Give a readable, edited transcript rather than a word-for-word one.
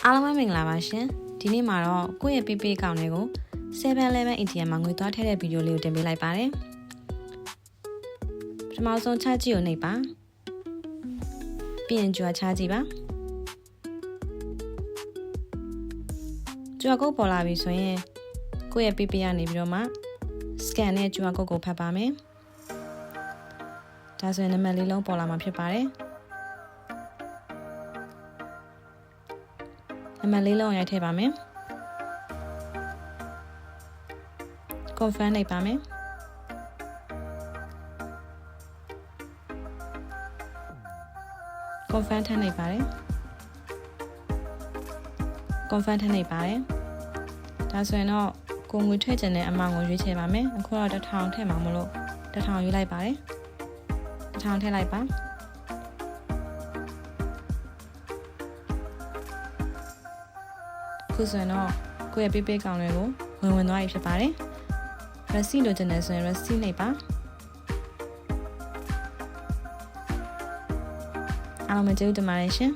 အားလုံးပဲမင်္ဂလာပါရှင်ဒီနေ့မှာတော့ကိုယ့်ရဲ့ PP အကောင့်လေးကို 7-Eleven ATM မှာငွေသွားထည့်တဲ့ဗီဒီယိုလေးကိုတင်ပေးလိုက်ပါတယ်ပထမဆုံးချကြည့်ကိုနှိပ်ပါပြီးရင်ကြွားချကြည့်ပါကြွားကုတ်ပေါ်လာပြီဆိုရင်ကိုယ့်ရဲ့ PP ကနေပြီးတော့မှ scan နဲ့ကြွားကုတ်ကိုဖတ်ပါမယ်ဒါဆိုရင်နံပါတ်လေးလုံးပေါ်လာမှာဖြစ်ပါတယ်နံပါတ်လေးလုံးရိုက်ထည့်ပါမယ် confirm နှိပ်ပါမယ် confirm ထည့်နှိပ်ပါတယ် confirm ထည့်နှိပ်ပါတယ်ဒါဆိုရင်တော့ကိုငွေထွက်ချင်တဲ့အမောင်ကိုရွေးချယ်ပါမယ်အခုတော့1000ထည့်မှာမလို့1000ရွေးလိုက်ပါတယ်1000ထည့်လိုက်ပါခုဆိုရင်တော့ကိုယ့်ရဲ့ PP ကောင်တွေကိုဝင်သွားပြီဖြစ်ပါတယ် receipt လိုချင်တယ်ဆိုရင် receipt နှိပ်ပါအားလုံးပဲကျေးဇူးတင်ပါတယ်ရှင်